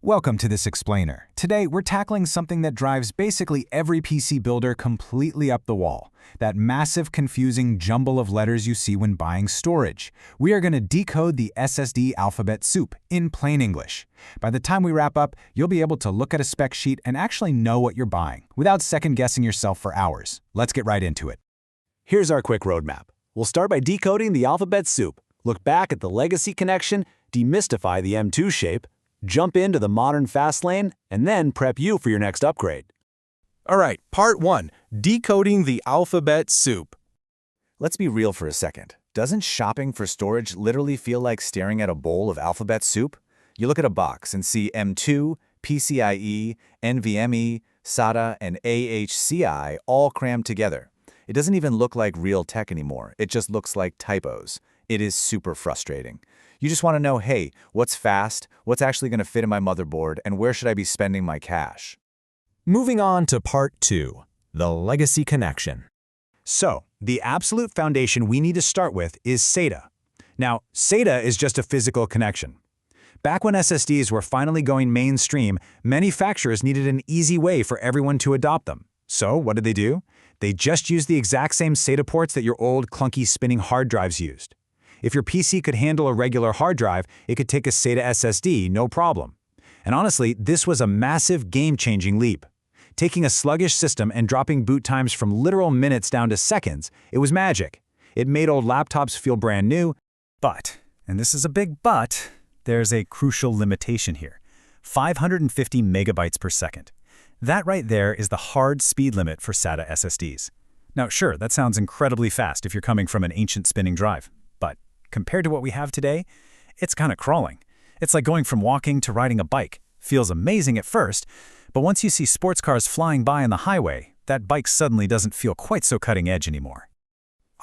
Welcome to this explainer. Today, we're tackling something that drives basically every PC builder completely up the wall. That massive, confusing jumble of letters you see when buying storage. We are going to decode the SSD alphabet soup in plain English. By the time we wrap up, you'll be able to look at a spec sheet and actually know what you're buying, without second-guessing yourself for hours. Let's get right into it. Here's our quick roadmap. We'll start by decoding the alphabet soup, look back at the legacy connection, demystify the M.2 shape, jump into the modern fast lane, and then prep you for your next upgrade. All right, part 1, decoding the alphabet soup. Let's be real for a second. Doesn't shopping for storage literally feel like staring at a bowl of alphabet soup? You look at a box and see M.2, PCIe, NVMe, SATA, and AHCI all crammed together. It doesn't even look like real tech anymore. It just looks like typos. It is super frustrating. You just want to know, hey, what's fast, what's actually going to fit in my motherboard, and where should I be spending my cash? Moving on to part 2, the legacy connection. So, the absolute foundation we need to start with is SATA. Now, SATA is just a physical connection. Back when SSDs were finally going mainstream, manufacturers needed an easy way for everyone to adopt them. So, what did they do? They just used the exact same SATA ports that your old, clunky, spinning hard drives used. If your PC could handle a regular hard drive, it could take a SATA SSD, no problem. And honestly, this was a massive game-changing leap. Taking a sluggish system and dropping boot times from literal minutes down to seconds, it was magic. It made old laptops feel brand new. But, and this is a big but, there's a crucial limitation here. 550 megabytes per second. That right there is the hard speed limit for SATA SSDs. Now sure, that sounds incredibly fast if you're coming from an ancient spinning drive. But compared to what we have today, it's kind of crawling. It's like going from walking to riding a bike. Feels amazing at first, but once you see sports cars flying by on the highway, that bike suddenly doesn't feel quite so cutting edge anymore.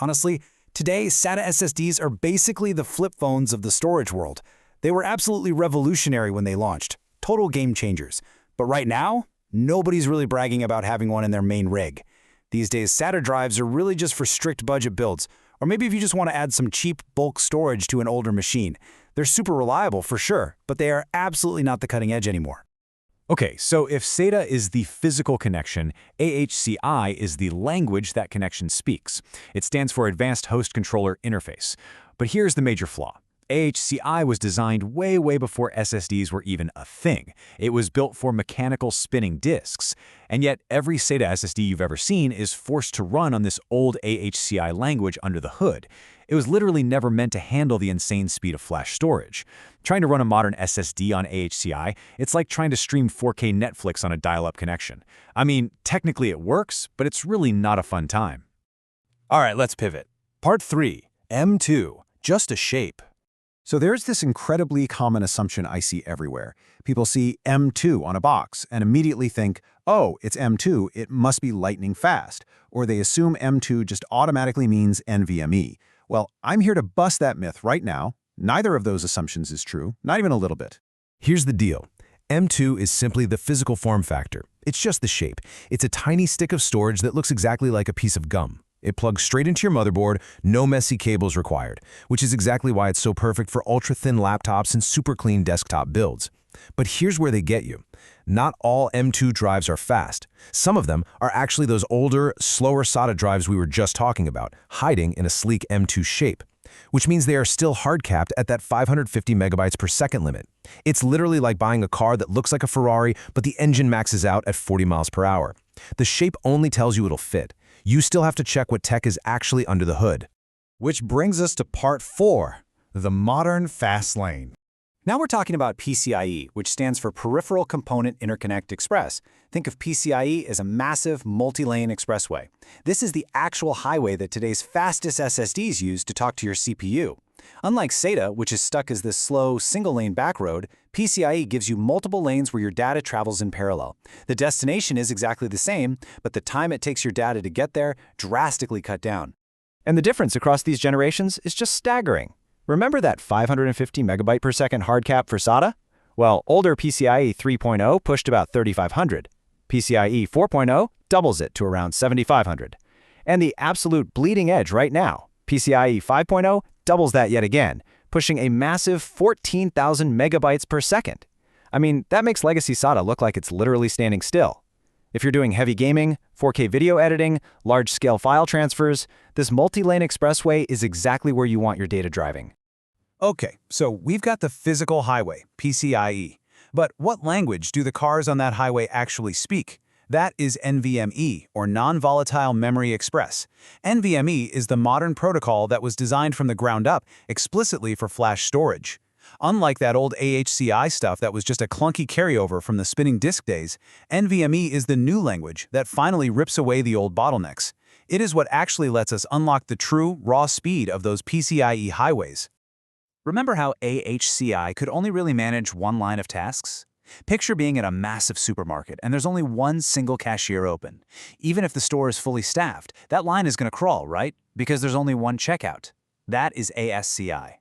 Honestly, today SATA SSDs are basically the flip phones of the storage world. They were absolutely revolutionary when they launched, total game changers. But right now, nobody's really bragging about having one in their main rig. These days, SATA drives are really just for strict budget builds, or maybe if you just want to add some cheap bulk storage to an older machine. They're super reliable for sure, but they are absolutely not the cutting edge anymore. Okay, so if SATA is the physical connection, AHCI is the language that connection speaks. It stands for Advanced Host Controller Interface. But here's the major flaw. AHCI was designed way before SSDs were even a thing. It was built for mechanical spinning disks. And yet, every SATA SSD you've ever seen is forced to run on this old AHCI language under the hood. It was literally never meant to handle the insane speed of flash storage. Trying to run a modern SSD on AHCI, it's like trying to stream 4K Netflix on a dial-up connection. I mean, technically it works, but it's really not a fun time. All right, let's pivot. Part 3, M.2, just a shape. So there's this incredibly common assumption I see everywhere. People see M.2 on a box and immediately think, oh, it's M.2, it must be lightning fast. Or they assume M.2 just automatically means NVMe. Well, I'm here to bust that myth right now. Neither of those assumptions is true, not even a little bit. Here's the deal. M.2 is simply the physical form factor. It's just the shape. It's a tiny stick of storage that looks exactly like a piece of gum. It plugs straight into your motherboard, no messy cables required, which is exactly why it's so perfect for ultra-thin laptops and super clean desktop builds. But here's where they get you. Not all M.2 drives are fast. Some of them are actually those older, slower SATA drives we were just talking about, hiding in a sleek M.2 shape, which means they are still hard-capped at that 550 megabytes per second limit. It's literally like buying a car that looks like a Ferrari, but the engine maxes out at 40 miles per hour. The shape only tells you it'll fit. You still have to check what tech is actually under the hood. Which brings us to part 4, the modern fast lane. Now we're talking about PCIe, which stands for Peripheral Component Interconnect Express. Think of PCIe as a massive multi-lane expressway. This is the actual highway that today's fastest SSDs use to talk to your CPU. Unlike SATA, which is stuck as this slow, single-lane backroad, PCIe gives you multiple lanes where your data travels in parallel. The destination is exactly the same, but the time it takes your data to get there drastically cut down. And the difference across these generations is just staggering. Remember that 550 megabyte per second hard cap for SATA? Well, older PCIe 3.0 pushed about 3,500. PCIe 4.0 doubles it to around 7,500. And the absolute bleeding edge right now, PCIe 5.0 doubles that yet again, pushing a massive 14,000 megabytes per second. I mean, that makes legacy SATA look like it's literally standing still. If you're doing heavy gaming, 4K video editing, large-scale file transfers, this multi-lane expressway is exactly where you want your data driving. Okay, so we've got the physical highway, PCIe. But what language do the cars on that highway actually speak? That is NVMe, or Non-Volatile Memory Express. NVMe is the modern protocol that was designed from the ground up explicitly for flash storage. Unlike that old AHCI stuff that was just a clunky carryover from the spinning disk days, NVMe is the new language that finally rips away the old bottlenecks. It is what actually lets us unlock the true, raw speed of those PCIe highways. Remember how AHCI could only really manage one line of tasks? Picture being at a massive supermarket and there's only one single cashier open. Even if the store is fully staffed, that line is going to crawl, right? Because there's only one checkout. That is ASCI.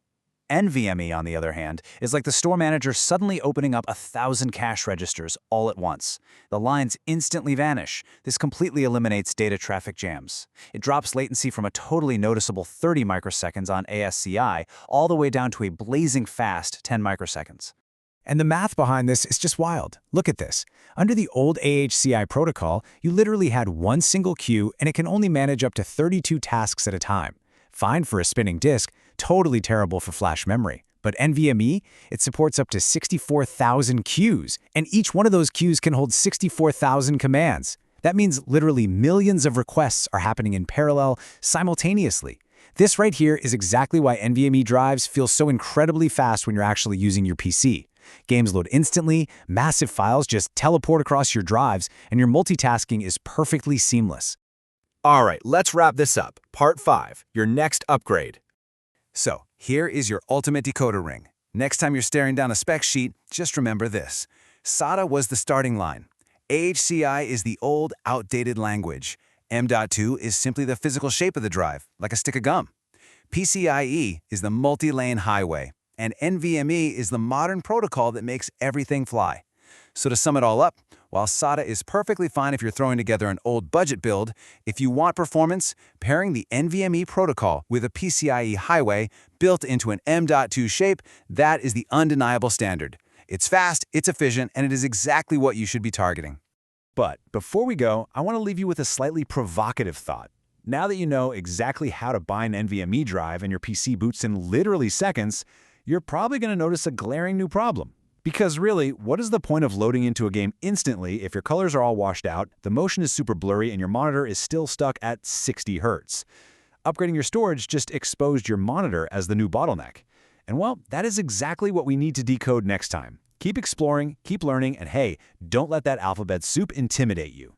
NVMe, on the other hand, is like the store manager suddenly opening up 1,000 cash registers all at once. The lines instantly vanish. This completely eliminates data traffic jams. It drops latency from a totally noticeable 30 microseconds on ASCI all the way down to a blazing fast 10 microseconds. And the math behind this is just wild. Look at this. Under the old AHCI protocol, you literally had one single queue and it can only manage up to 32 tasks at a time. Fine for a spinning disk, totally terrible for flash memory. But NVMe, it supports up to 64,000 queues, and each one of those queues can hold 64,000 commands. That means literally millions of requests are happening in parallel, simultaneously. This right here is exactly why NVMe drives feel so incredibly fast when you're actually using your PC. Games load instantly, massive files just teleport across your drives, and your multitasking is perfectly seamless. All right, let's wrap this up. Part 5, your next upgrade. So, here is your ultimate decoder ring. Next time you're staring down a spec sheet, just remember this. SATA was the starting line. AHCI is the old, outdated language. M.2 is simply the physical shape of the drive, like a stick of gum. PCIe is the multi-lane highway, and NVMe is the modern protocol that makes everything fly. So to sum it all up, while SATA is perfectly fine if you're throwing together an old budget build, if you want performance, pairing the NVMe protocol with a PCIe highway built into an M.2 shape, that is the undeniable standard. It's fast, it's efficient, and it is exactly what you should be targeting. But before we go, I want to leave you with a slightly provocative thought. Now that you know exactly how to buy an NVMe drive and your PC boots in literally seconds, you're probably going to notice a glaring new problem. Because really, what is the point of loading into a game instantly if your colors are all washed out, the motion is super blurry, and your monitor is still stuck at 60 Hz? Upgrading your storage just exposed your monitor as the new bottleneck. And well, that is exactly what we need to decode next time. Keep exploring, keep learning, and hey, don't let that alphabet soup intimidate you.